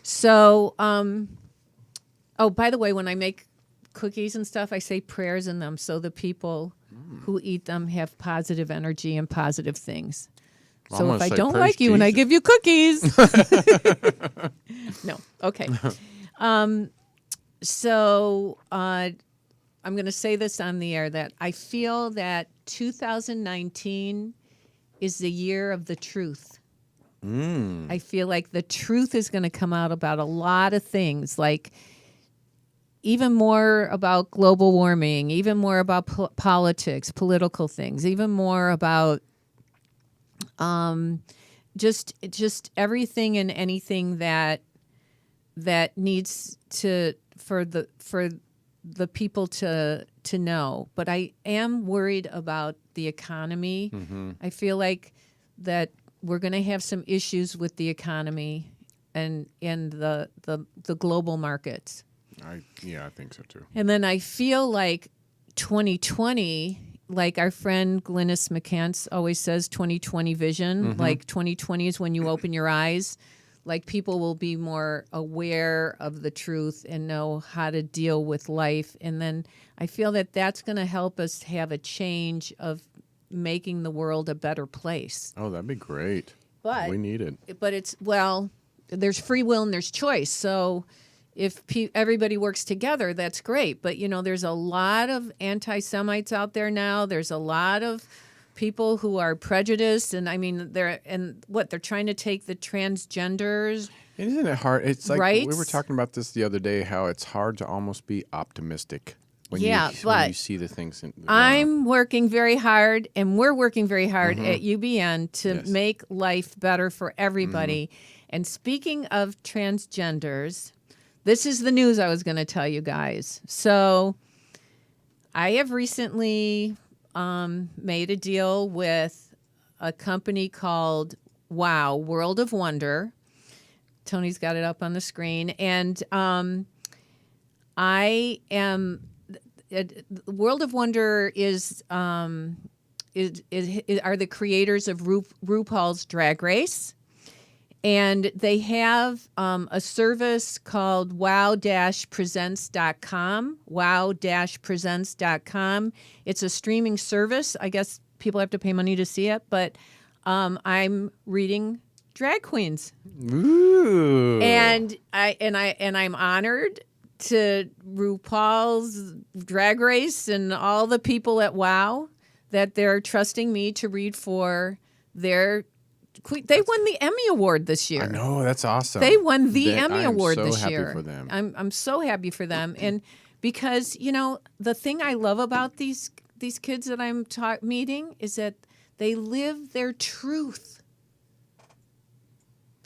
[SPEAKER 2] So, by the way, when I make cookies and stuff, I say prayers in them so the people who eat them have positive energy and positive things. So if I don't like you and I give you cookies. No. Okay. So I'm going to say this on the air that I feel that 2019 is the year of the truth. I feel like the truth is going to come out about a lot of things, like even more about global warming, even more about politics, political things, even more about just everything and anything that needs for the people to know. But I am worried about the economy. I feel like that we're going to have some issues with the economy and the global markets.
[SPEAKER 3] I think so too.
[SPEAKER 2] And then I feel like 2020, like our friend Glynis McCants always says, 2020 vision. Like 2020 is when you open your eyes. Like people will be more aware of the truth and know how to deal with life. And then I feel that that's going to help us have a change of making the world a better place.
[SPEAKER 3] Oh, that'd be great.
[SPEAKER 2] But
[SPEAKER 3] we need it.
[SPEAKER 2] But there's free will and there's choice. So if everybody works together, that's great. But, there's a lot of anti-Semites out there now. There's a lot of people who are prejudiced. And, I mean, they're trying to take the transgenders.
[SPEAKER 3] Isn't it hard? It's like
[SPEAKER 2] right?
[SPEAKER 3] we were talking about this the other day, how it's hard to almost be optimistic. when
[SPEAKER 2] Yeah,
[SPEAKER 3] when
[SPEAKER 2] but
[SPEAKER 3] you see the things.
[SPEAKER 2] I'm working very hard, and we're working very hard at UBN to make life better for everybody. And speaking of transgenders, this is the news I was going to tell you guys. So I have recently made a deal with a company called World of Wonder. Tony's got it up on the screen. And I am... World of Wonder are the creators of RuPaul's Drag Race, and they have a service called wow-presents.com. Wow-presents.com. It's a streaming service. I guess people have to pay money to see it, but I'm reading drag queens.
[SPEAKER 3] Ooh.
[SPEAKER 2] And I'm honored to RuPaul's Drag Race and all the people at WOW that they're trusting me to read for their queen. They won the Emmy Award this year.
[SPEAKER 3] I know, that's awesome.
[SPEAKER 2] They won the Emmy Award this year.
[SPEAKER 3] I'm so happy for them.
[SPEAKER 2] I'm so happy for them, and because the thing I love about these kids that I'm meeting is that they live their truth.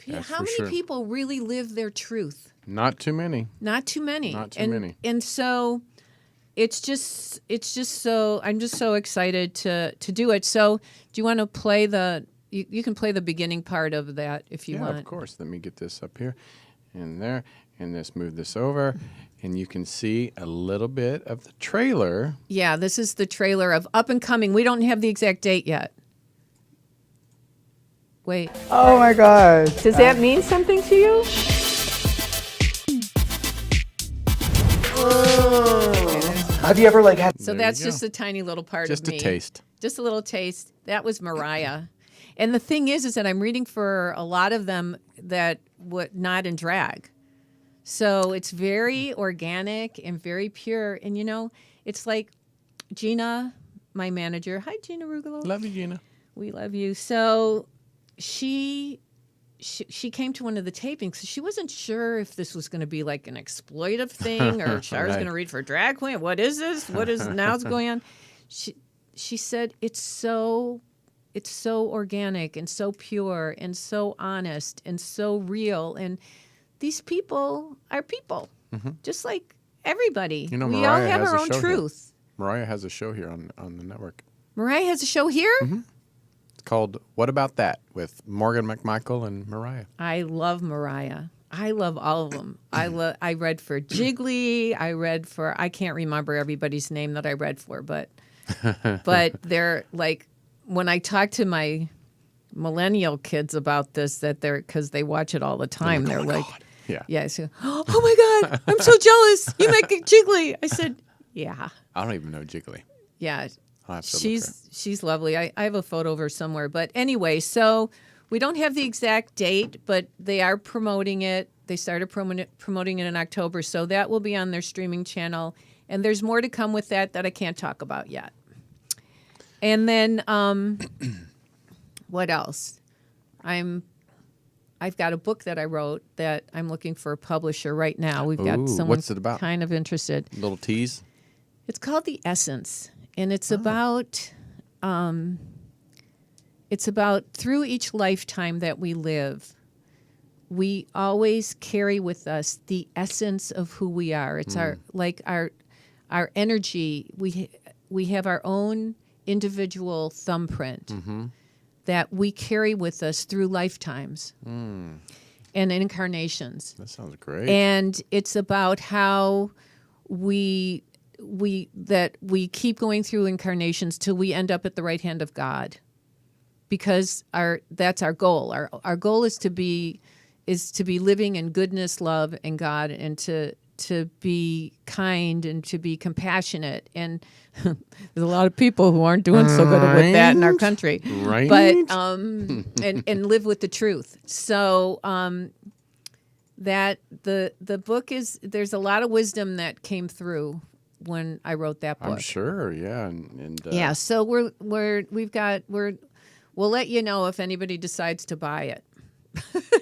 [SPEAKER 2] How many people really live their truth?
[SPEAKER 3] Not too many.
[SPEAKER 2] Not too many.
[SPEAKER 3] Not too many.
[SPEAKER 2] And so it's just so I'm just so excited to do it. So do you want to play you can play the beginning part of that if you want.
[SPEAKER 3] Yeah, of course. Let me get this up here and there, and let's move this over, and you can see a little bit of the trailer.
[SPEAKER 2] Yeah, this is the trailer of Up and Coming. We don't have the exact date yet. Wait.
[SPEAKER 4] Oh my gosh.
[SPEAKER 2] Does that mean something to you?
[SPEAKER 4] Have you ever had?
[SPEAKER 2] So that's just a tiny little part
[SPEAKER 3] Just
[SPEAKER 2] of me.
[SPEAKER 3] a taste.
[SPEAKER 2] Just a little taste. That was Mariah. And the thing is that I'm reading for a lot of them that would not in drag. So it's very organic and very pure. And it's like Gina, my manager. Hi, Gina Rugolo.
[SPEAKER 3] Love you, Gina.
[SPEAKER 2] We love you. So she came to one of the tapings. She wasn't sure if this was going to be like an exploitive thing or Char's going to read for drag queen. What is this? What is now's going on? She said it's so organic and so pure and so honest and so real. And these people are people, just like everybody. We all have our own truth.
[SPEAKER 3] Mariah has a show here on the network.
[SPEAKER 2] Mariah has a show here?
[SPEAKER 3] It's called What About That with Morgan McMichael and Mariah.
[SPEAKER 2] I love Mariah. I love all of them. I read for Jiggly. I can't remember everybody's name that I read for, but they're like, when I talk to my millennial kids about this, because they watch it all the time, they're like,
[SPEAKER 3] yeah.
[SPEAKER 2] I say, oh my God, I'm so jealous. You make it Jiggly. I said, yeah.
[SPEAKER 3] I don't even know Jiggly.
[SPEAKER 2] Yeah.
[SPEAKER 3] She's
[SPEAKER 2] lovely. I have a photo of her somewhere. But anyway, so we don't have the exact date, but they are promoting it. They started promoting it in October, so that will be on their streaming channel. And there's more to come with that I can't talk about yet. And then what else? I've got a book that I wrote that I'm looking for a publisher right now. We've got someone
[SPEAKER 3] what's it about?
[SPEAKER 2] Kind of interested.
[SPEAKER 3] Little tease.
[SPEAKER 2] It's called The Essence. And it's about through each lifetime that we live, we always carry with us the essence of who we are. It's our energy. We have our own individual thumbprint that we carry with us through lifetimes and incarnations.
[SPEAKER 3] That sounds great.
[SPEAKER 2] And it's about how we keep going through incarnations till we end up at the right hand of God, because that's our goal. Our goal is to be living in goodness, love, and God, and to be kind and to be compassionate. And there's a lot of people who aren't doing so good with that in our country,
[SPEAKER 3] right?
[SPEAKER 2] But and live with the truth. So that the book there's a lot of wisdom that came through when I wrote that book.
[SPEAKER 3] I'm sure, yeah, and
[SPEAKER 2] yeah. So we'll let you know if anybody decides to buy it.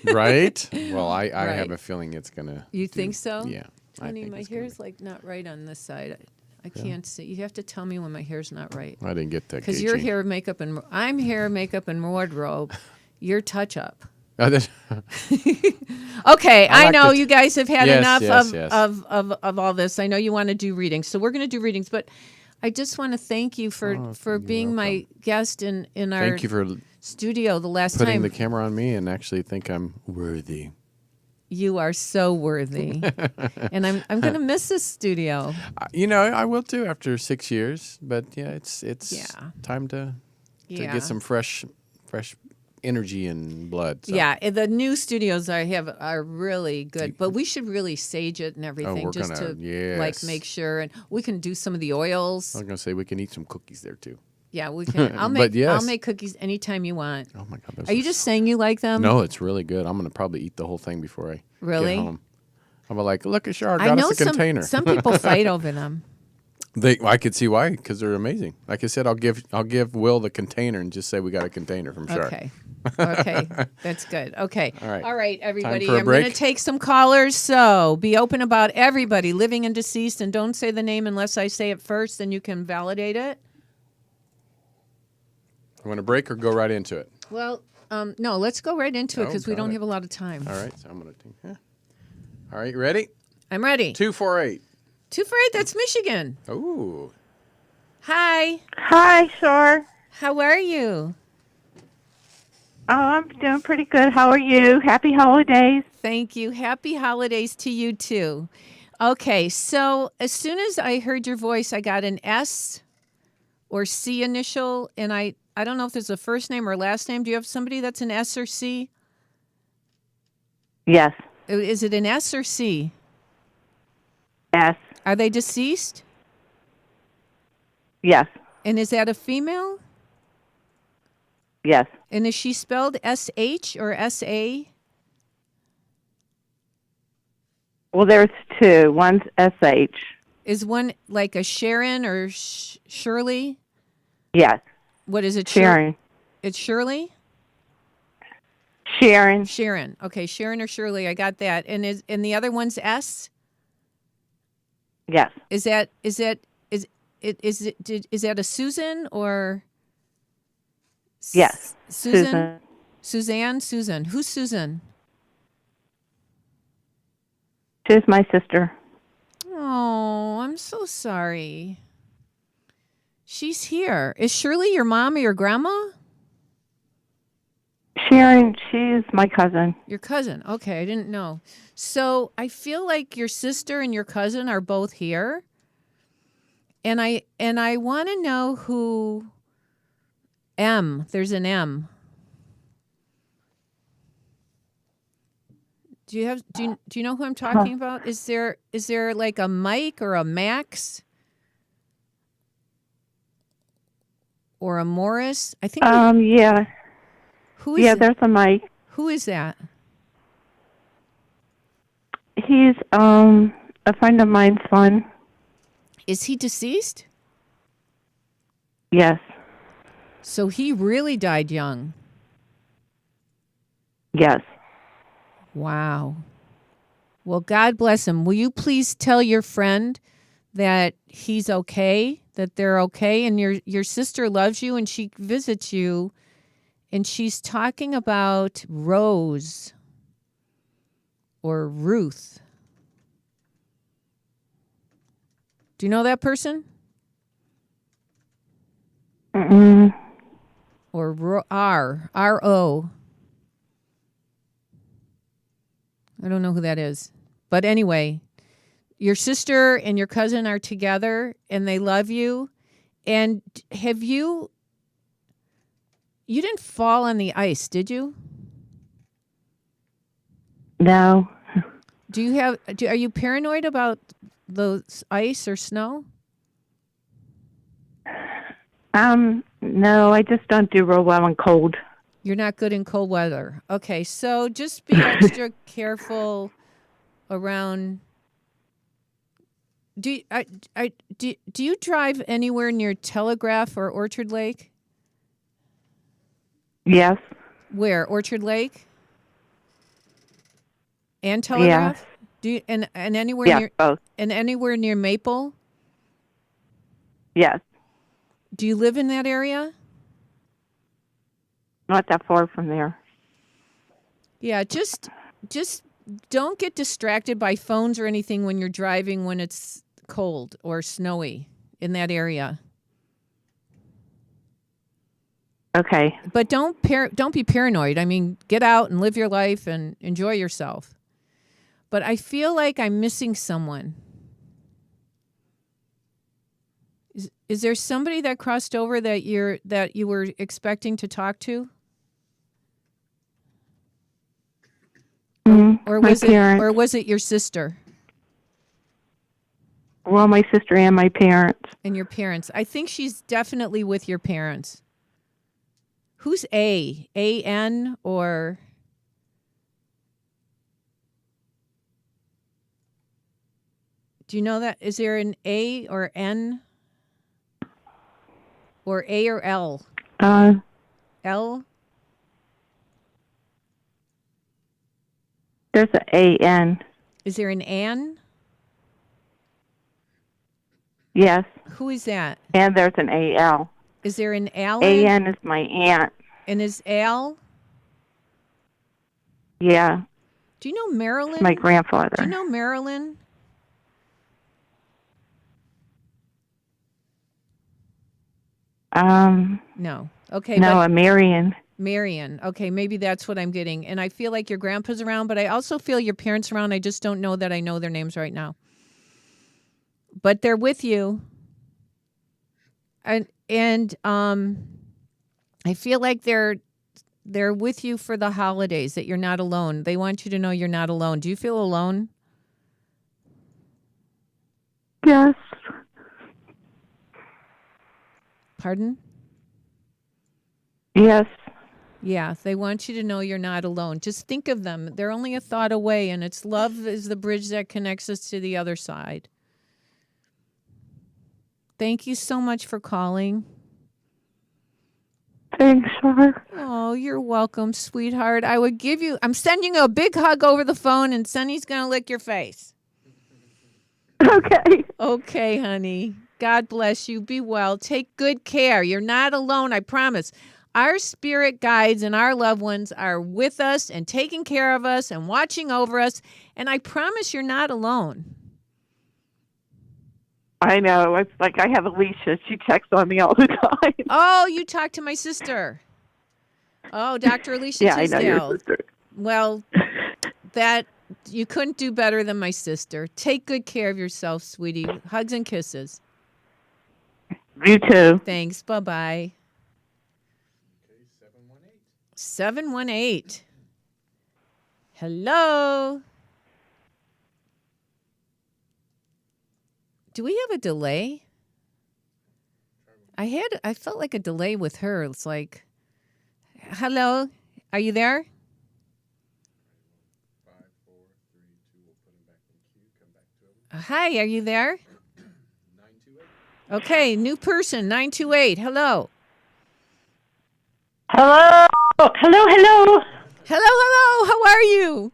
[SPEAKER 3] Right? Well, I have a feeling it's gonna.
[SPEAKER 2] You think so?
[SPEAKER 3] Yeah.
[SPEAKER 2] Honey, my hair's like not right on this side. I can't see. You have to tell me when my hair's not right.
[SPEAKER 3] I didn't get that.
[SPEAKER 2] Because your hair, makeup, and I'm hair, makeup, and wardrobe. Your touch-up. Okay, I know you guys have had enough of all this. I know you want to do readings, so we're going to do readings. But I just want to thank you for being my guest in our
[SPEAKER 3] thank you for
[SPEAKER 2] studio the last
[SPEAKER 3] putting
[SPEAKER 2] time.
[SPEAKER 3] the camera on me and actually think I'm worthy.
[SPEAKER 2] You are so worthy, and I'm going to miss this studio.
[SPEAKER 3] I will too after 6 years. But yeah, it's time to get some fresh energy and blood. So.
[SPEAKER 2] Yeah, and the new studios I have are really good, but we should really sage it and everything like make sure, and we can do some of the oils.
[SPEAKER 3] I was gonna say we can eat some cookies there too.
[SPEAKER 2] Yeah, we can. I'll make cookies anytime you want.
[SPEAKER 3] Oh my God!
[SPEAKER 2] Are you just saying you like them?
[SPEAKER 3] No, it's really good. I'm gonna probably eat the whole thing before I get home. I'm like, look at Char, got us a container.
[SPEAKER 2] Some people fight over them.
[SPEAKER 3] I could see why, because they're amazing. Like I said, I'll give Will the container and just say we got a container from Char.
[SPEAKER 2] Okay, that's good. Okay, all right, everybody. I'm going to take some callers. So be open about everybody, living and deceased, and don't say the name unless I say it first. Then you can validate it.
[SPEAKER 3] You want to break or go right into it?
[SPEAKER 2] Well, no, let's go right into it because we don't have a lot of time.
[SPEAKER 3] All right, so I'm going to. All right, you ready?
[SPEAKER 2] I'm ready.
[SPEAKER 3] 248.
[SPEAKER 2] 248. That's Michigan.
[SPEAKER 3] Ooh.
[SPEAKER 2] Hi.
[SPEAKER 5] Hi, Char.
[SPEAKER 2] How are you?
[SPEAKER 5] Oh, I'm doing pretty good. How are you? Happy holidays.
[SPEAKER 2] Thank you. Happy holidays to you too. Okay, so as soon as I heard your voice, I got an S or C initial, and I don't know if there's a first name or last name. Do you have somebody that's an S or C?
[SPEAKER 5] Yes.
[SPEAKER 2] Is it an S or C?
[SPEAKER 5] S.
[SPEAKER 2] Are they deceased?
[SPEAKER 5] Yes.
[SPEAKER 2] And is that a female?
[SPEAKER 5] Yes.
[SPEAKER 2] And is she spelled S-H or S-A?
[SPEAKER 5] Well, there's two. One's S-H.
[SPEAKER 2] Is one like a Sharon or Shirley?
[SPEAKER 5] Yes.
[SPEAKER 2] What is it?
[SPEAKER 5] Sharon.
[SPEAKER 2] It's Shirley?
[SPEAKER 5] Sharon.
[SPEAKER 2] Sharon. Okay, Sharon or Shirley. I got that. And the other one's S?
[SPEAKER 5] Yes.
[SPEAKER 2] Is that a Susan or?
[SPEAKER 5] Yes.
[SPEAKER 2] Susan. Susan. Who's Susan?
[SPEAKER 5] She's my sister.
[SPEAKER 2] Oh, I'm so sorry. She's here. Is Shirley your mom or your grandma?
[SPEAKER 5] Sharon, she's my cousin.
[SPEAKER 2] Your cousin. Okay, I didn't know. So I feel like your sister and your cousin are both here. And I want to know who M. There's an M. Do you know who I'm talking about? Is there like a Mike or a Max or a Morris? I think.
[SPEAKER 5] Yeah.
[SPEAKER 2] Who is? Yeah,
[SPEAKER 5] there's a Mike.
[SPEAKER 2] Who is that?
[SPEAKER 5] He's a friend of mine's son.
[SPEAKER 2] Is he deceased?
[SPEAKER 5] Yes.
[SPEAKER 2] So he really died young.
[SPEAKER 5] Yes.
[SPEAKER 2] Wow. Well, God bless him. Will you please tell your friend that he's okay, that they're okay, and your sister loves you and she visits you, and she's talking about Rose or Ruth. Do you know that person?
[SPEAKER 5] Mm-mm.
[SPEAKER 2] Or R-O. I don't know who that is. But anyway, your sister and your cousin are together and they love you. And you didn't fall on the ice, did you?
[SPEAKER 5] No.
[SPEAKER 2] Are you paranoid about the ice or snow?
[SPEAKER 5] No, I just don't do real well in cold.
[SPEAKER 2] You're not good in cold weather. Okay, so just be extra careful around. Do you drive anywhere near Telegraph or Orchard Lake?
[SPEAKER 5] Yes.
[SPEAKER 2] Where? Orchard Lake? And Telegraph?
[SPEAKER 5] Yes.
[SPEAKER 2] Do you, and anywhere
[SPEAKER 5] yeah,
[SPEAKER 2] near
[SPEAKER 5] both.
[SPEAKER 2] and anywhere near Maple?
[SPEAKER 5] Yes.
[SPEAKER 2] Do you live in that area?
[SPEAKER 5] Not that far from there.
[SPEAKER 2] Yeah, just don't get distracted by phones or anything when you're driving when it's cold or snowy in that area.
[SPEAKER 5] Okay.
[SPEAKER 2] But don't be paranoid. I mean, get out and live your life and enjoy yourself. But I feel like I'm missing someone. Is there somebody that crossed over that you were expecting to talk to? Or
[SPEAKER 5] my parents.
[SPEAKER 2] was it your sister?
[SPEAKER 5] Well, my sister and my parents.
[SPEAKER 2] And your parents. I think she's definitely with your parents. Who's A? A-N or... Do you know that? Is there an A or N? Or A or L? L?
[SPEAKER 5] There's an A-N.
[SPEAKER 2] Is there an Ann?
[SPEAKER 5] Yes.
[SPEAKER 2] Who is that?
[SPEAKER 5] And there's an A-L.
[SPEAKER 2] Is there an Alan?
[SPEAKER 5] A-N is my aunt.
[SPEAKER 2] And is Al?
[SPEAKER 5] Yeah.
[SPEAKER 2] Do you know Marilyn?
[SPEAKER 5] My grandfather.
[SPEAKER 2] Do you know Marilyn? No. Okay.
[SPEAKER 5] No,
[SPEAKER 2] but
[SPEAKER 5] a Marion.
[SPEAKER 2] Marion. Okay, maybe that's what I'm getting. And I feel like your grandpa's around, but I also feel your parents around. I just don't know that I know their names right now. But they're with you. And I feel like they're with you for the holidays, that you're not alone. They want you to know you're not alone. Do you feel alone?
[SPEAKER 5] Yes.
[SPEAKER 2] Pardon?
[SPEAKER 5] Yes.
[SPEAKER 2] Yeah, they want you to know you're not alone. Just think of them. They're only a thought away, and it's love is the bridge that connects us to the other side. Thank you so much for calling.
[SPEAKER 5] Thanks, Char.
[SPEAKER 2] Oh, you're welcome, sweetheart. I'm sending you a big hug over the phone, and Sonny's going to lick your face.
[SPEAKER 5] Okay.
[SPEAKER 2] Okay, honey. God bless you. Be well. Take good care. You're not alone, I promise. Our spirit guides and our loved ones are with us and taking care of us and watching over us, and I promise you're not alone.
[SPEAKER 5] I know. It's like I have Alicia. She texts on me all the time.
[SPEAKER 2] Oh, you talked to my sister. Oh, Dr. Alicia
[SPEAKER 5] Yeah,
[SPEAKER 2] Tisdale.
[SPEAKER 5] I know your sister.
[SPEAKER 2] Well, you couldn't do better than my sister. Take good care of yourself, sweetie. Hugs and kisses.
[SPEAKER 5] You too.
[SPEAKER 2] Thanks. Bye-bye.
[SPEAKER 3] Okay, 718.
[SPEAKER 2] 718. Hello. Do we have a delay? I felt like a delay with her. It's like, hello, are you there?
[SPEAKER 3] 5, 4, 3, 2. We'll put him back in queue. Come back to him.
[SPEAKER 2] Hi, are you there?
[SPEAKER 3] 928.
[SPEAKER 2] Okay, new person, 928. Hello.
[SPEAKER 6] Hello. Hello.
[SPEAKER 2] Hello. How are you?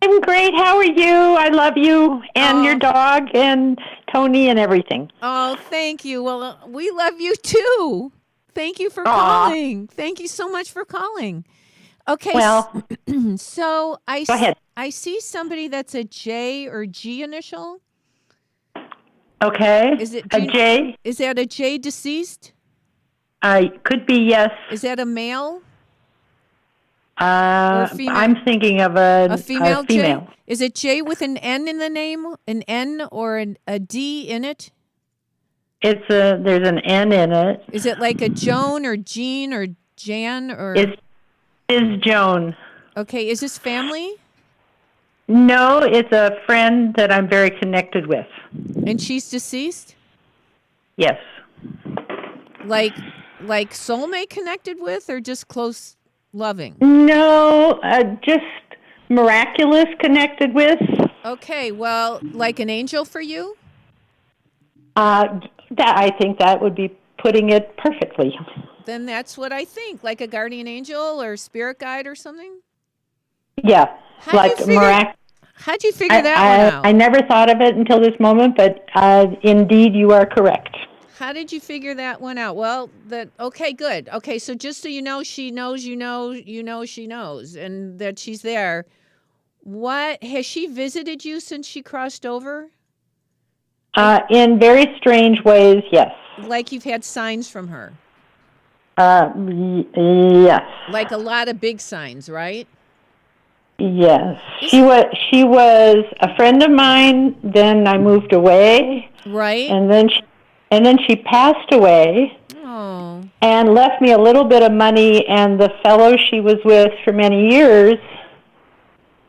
[SPEAKER 6] I'm great. How are you? I love you and
[SPEAKER 2] Oh.
[SPEAKER 6] your dog and Tony and everything.
[SPEAKER 2] Oh, thank you. Well, we love you too. Thank you for
[SPEAKER 6] Aw.
[SPEAKER 2] calling. Thank you so much for calling. Okay.
[SPEAKER 6] Well,
[SPEAKER 2] So
[SPEAKER 6] go ahead.
[SPEAKER 2] I see somebody that's a J or G initial.
[SPEAKER 6] Okay.
[SPEAKER 2] Is it
[SPEAKER 6] a J?
[SPEAKER 2] Is that a J deceased?
[SPEAKER 6] Could be yes.
[SPEAKER 2] Is that a male? Or female?
[SPEAKER 6] I'm thinking of a
[SPEAKER 2] female
[SPEAKER 6] female.
[SPEAKER 2] J? Is it J with an N in the name? An N or a D in it?
[SPEAKER 6] There's an N in it.
[SPEAKER 2] Is it like a Joan or Jean or Jan or?
[SPEAKER 6] It is Joan.
[SPEAKER 2] Okay, is this family?
[SPEAKER 6] No, it's a friend that I'm very connected with.
[SPEAKER 2] And she's deceased?
[SPEAKER 6] Yes.
[SPEAKER 2] Like soulmate connected with, or just close loving?
[SPEAKER 6] No, just miraculous connected with.
[SPEAKER 2] Okay, well, like an angel for you?
[SPEAKER 6] I think that would be putting it perfectly.
[SPEAKER 2] Then that's what I think, like a guardian angel or spirit guide or something?
[SPEAKER 6] Yeah,
[SPEAKER 2] How'd you figure that one out?
[SPEAKER 6] I never thought of it until this moment, but indeed you are correct.
[SPEAKER 2] how did you figure that one out? Well, okay, good. Okay, so just so you know, she knows, she knows, and that she's there. What has she visited you since she crossed over?
[SPEAKER 6] In very strange ways, yes.
[SPEAKER 2] Like you've had signs from her.
[SPEAKER 6] Yes.
[SPEAKER 2] Like a lot of big signs, right?
[SPEAKER 6] Yes. She was a friend of mine. Then I moved away.
[SPEAKER 2] Right.
[SPEAKER 6] And then she passed away.
[SPEAKER 2] Oh.
[SPEAKER 6] And left me a little bit of money. And the fellow she was with for many years,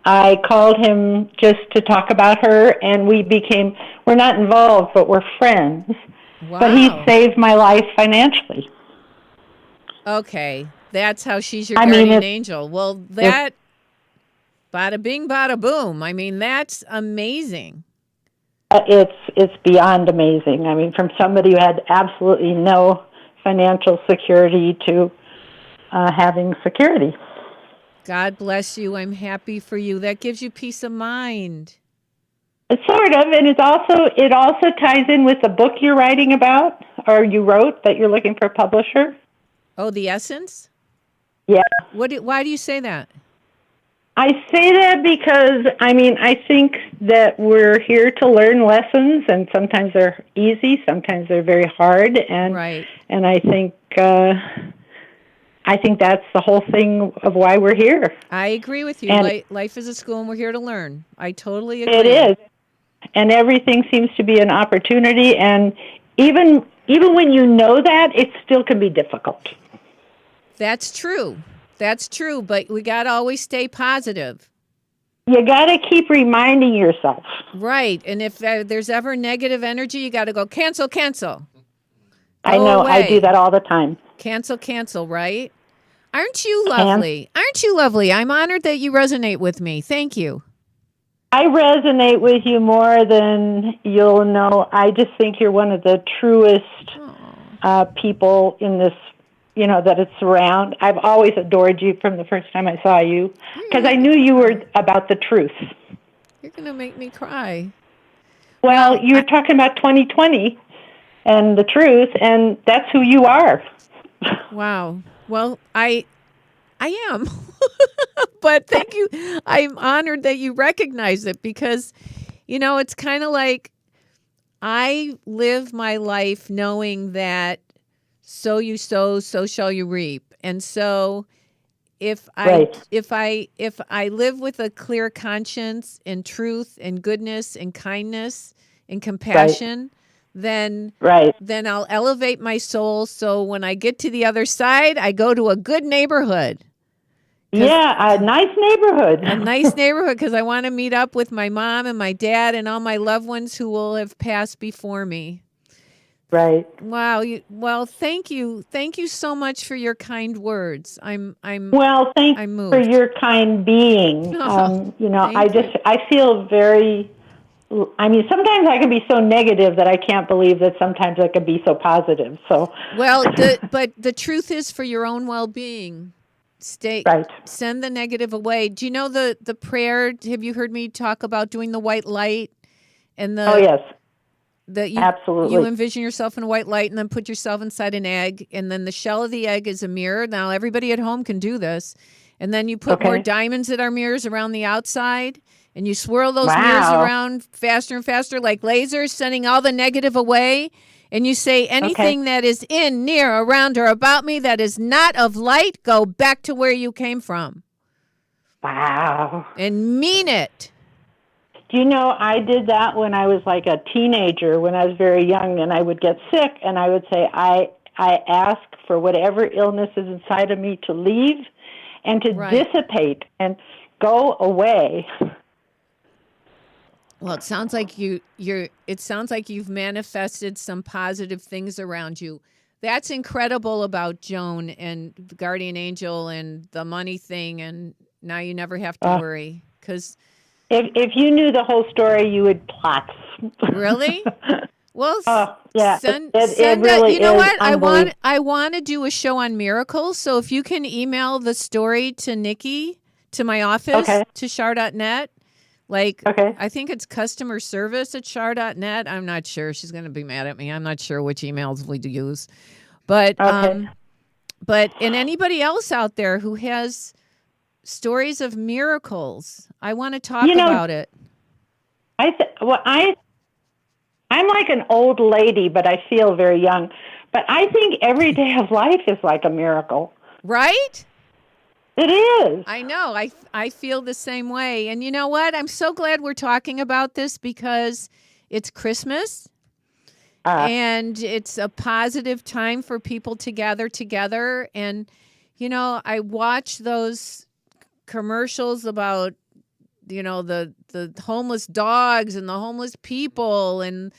[SPEAKER 6] I called him just to talk about her, and we're not involved, but we're friends.
[SPEAKER 2] Wow.
[SPEAKER 6] But he saved my life financially.
[SPEAKER 2] Okay. That's how she's your guardian angel. Well, that, bada bing, bada boom. I mean, that's amazing.
[SPEAKER 6] It's beyond amazing. I mean, from somebody who had absolutely no financial security to having security.
[SPEAKER 2] God bless you. I'm happy for you. That gives you peace of mind.
[SPEAKER 6] Sort of, and it also ties in with the book you're writing about, or you wrote, that you're looking for a publisher.
[SPEAKER 2] Oh, The Essence?
[SPEAKER 6] Yeah.
[SPEAKER 2] Why do you say that?
[SPEAKER 6] I say that because, I think that we're here to learn lessons, and sometimes they're easy, sometimes they're very hard, and
[SPEAKER 2] right.
[SPEAKER 6] And I think that's the whole thing of why we're here.
[SPEAKER 2] I agree with you. Life is a school, and we're here to learn. I totally agree.
[SPEAKER 6] It is, and everything seems to be an opportunity. And even when you know that, it still can be difficult.
[SPEAKER 2] That's true. But we got to always stay positive.
[SPEAKER 6] You got to keep reminding yourself.
[SPEAKER 2] Right, and if there's ever negative energy, you got to go cancel.
[SPEAKER 6] I know. Away. I do that all the time.
[SPEAKER 2] Cancel, right? Aren't you lovely? I'm honored that you resonate with me. Thank you.
[SPEAKER 6] I resonate with you more than you'll know. I just think you're one of the truest people in this, that it's around. I've always adored you from the first time I saw you, because I knew you were about the truth.
[SPEAKER 2] You're going to make me cry.
[SPEAKER 6] Well, you were talking about 2020 and the truth, and that's who you are.
[SPEAKER 2] Wow. Well, I am. But thank you. I'm honored that you recognize it, because, it's kind of like I live my life knowing that so you sow, so shall you reap. And so if I live with a clear conscience and truth and goodness and kindness and compassion, then I'll elevate my soul. So when I get to the other side, I go to a good neighborhood.
[SPEAKER 6] Yeah, a nice neighborhood.
[SPEAKER 2] A nice neighborhood, because I want to meet up with my mom and my dad and all my loved ones who will have passed before me.
[SPEAKER 6] Right.
[SPEAKER 2] Wow. Well, thank you. Thank you so much for your kind words. I'm moved.
[SPEAKER 6] For your kind being. I feel very. Sometimes I can be so negative that I can't believe that sometimes I can be so positive. So.
[SPEAKER 2] Well, but the truth is, for your own well-being, send the negative away. Do you know the prayer? Have you heard me talk about doing the white light and the?
[SPEAKER 6] Oh yes.
[SPEAKER 2] Absolutely. You envision yourself in a white light and then put yourself inside an egg, and then the shell of the egg is a mirror. Now everybody at home can do this. And then you put more diamonds that are mirrors around the outside, and you swirl those mirrors around faster and faster like lasers, sending all the negative away. And you say, anything that is in, near, around, or about me that is not of light, go back to where you came from.
[SPEAKER 6] Wow.
[SPEAKER 2] And mean it.
[SPEAKER 6] I did that when I was like a teenager, when I was very young, and I would get sick, and I would say, I ask for whatever illness is inside of me to leave and to dissipate and go away.
[SPEAKER 2] Well, it sounds like you've manifested some positive things around you. That's incredible about Joan and the guardian angel and the money thing, and now you never have to worry, because
[SPEAKER 6] if you knew the whole story, you would plot.
[SPEAKER 2] Really? Well,
[SPEAKER 6] yeah.
[SPEAKER 2] Send
[SPEAKER 6] really
[SPEAKER 2] you know what?
[SPEAKER 6] I
[SPEAKER 2] want to do a show on miracles. So if you can email the story to Nikki, to my office, to char.net, Like,
[SPEAKER 6] Okay.
[SPEAKER 2] I think it's customer service at char.net. I'm not sure. She's going to be mad at me. I'm not sure which emails we use. But,
[SPEAKER 6] Okay.
[SPEAKER 2] and anybody else out there who has stories of miracles, I want to talk about it.
[SPEAKER 6] I'm like an old lady, but I feel very young. But I think every day of life is like a miracle.
[SPEAKER 2] Right?
[SPEAKER 6] It is.
[SPEAKER 2] I know. I feel the same way. And you know what? I'm so glad we're talking about this because it's Christmas and it's a positive time for people to gather together. And, you know, I watch those commercials about, you know, the homeless dogs and the homeless people and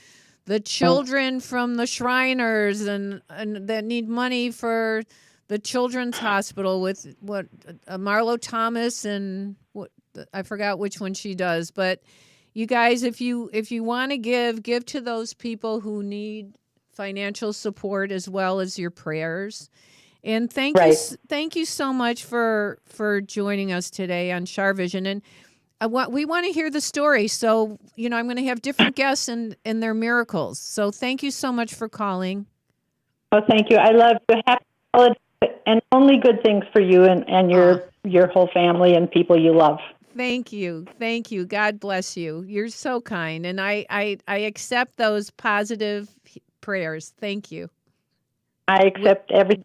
[SPEAKER 2] the children from the Shriners and that need money for the Children's Hospital with Marlo Thomas and what I forgot which one she does. But you guys, if you want to give to those people who need financial support as well as your prayers. And thank you so much for joining us today on CharVision. And we want to hear the story. So, you know, I'm going to have different guests and their miracles. So thank you so much for calling.
[SPEAKER 6] Oh, thank you. I love you. Happy holidays and only good things for you and your whole family and people you love.
[SPEAKER 2] Thank you. Thank you. God bless you. You're so kind. And I accept those positive prayers. Thank you.
[SPEAKER 6] I accept everything.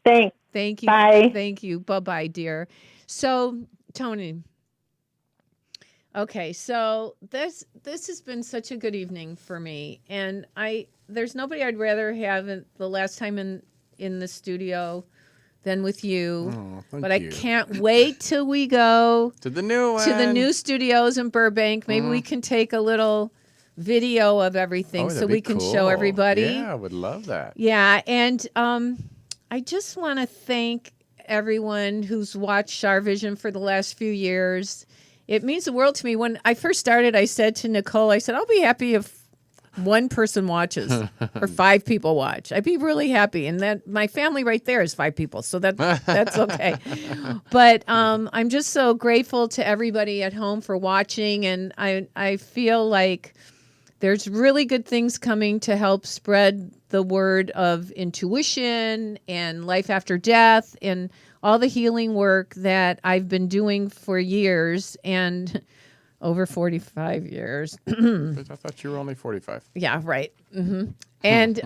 [SPEAKER 6] Thanks.
[SPEAKER 2] Thank you.
[SPEAKER 6] Bye.
[SPEAKER 2] Thank you. Bye-bye, dear. So, Tony. Okay, so this has been such a good evening for me. And there's nobody I'd rather have the last time in the studio than with you.
[SPEAKER 3] Oh,
[SPEAKER 2] but
[SPEAKER 3] thank you.
[SPEAKER 2] I can't wait till we go
[SPEAKER 3] To the new one.
[SPEAKER 2] to the new studios in Burbank. Maybe we can take a little video of everything so we can show everybody.
[SPEAKER 3] Yeah, I would love that.
[SPEAKER 2] Yeah, and I just want to thank everyone who's watched CharVision for the last few years. It means the world to me. When I first started, I said to Nicole, I said, I'll be happy if one person watches or 5 people watch. I'd be really happy. And that my family right there is 5 people. So that's okay. But I'm just so grateful to everybody at home for watching. And I feel like there's really good things coming to help spread the word of intuition and life after death and all the healing work that I've been doing for years and over 45 years.
[SPEAKER 3] I thought you were only 45.
[SPEAKER 2] Yeah, right. Mm-hmm. And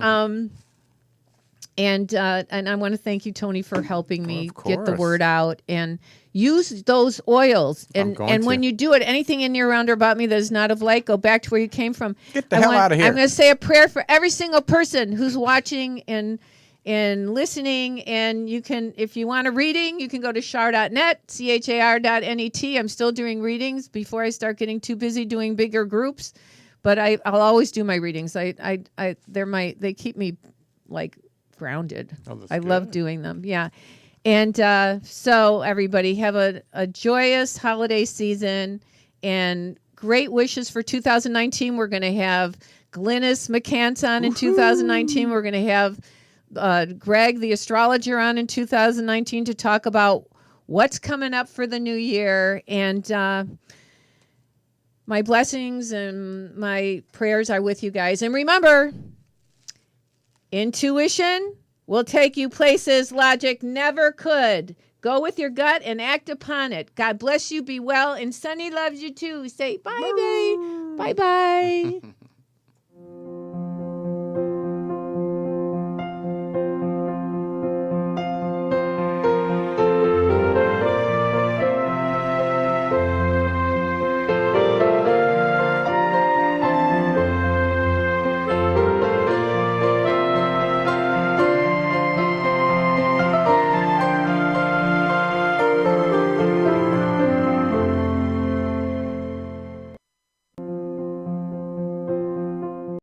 [SPEAKER 2] I want to thank you, Tony, for helping me get the word out and use those oils. And when you do it, anything in your around or about me that is not of light, go back to where you came from.
[SPEAKER 3] Get the hell out of here.
[SPEAKER 2] I'm going to say a prayer for every single person who's watching and listening. And you can, if you want a reading, you can go to char.net, char.net. I'm still doing readings before I start getting too busy doing bigger groups. But I'll always do my readings. They keep me like grounded. I love doing them. Yeah. And so everybody have a joyous holiday season and great wishes for 2019. We're going to have Glynis McCants on in 2019. We're going to have Greg, the astrologer, on in 2019 to talk about what's coming up for the new year. And my blessings and my prayers are with you guys. And remember, intuition will take you places logic never could. Go with your gut and act upon it. God bless you. Be well. And Sunny loves you too. Say bye, babe. Bye-bye.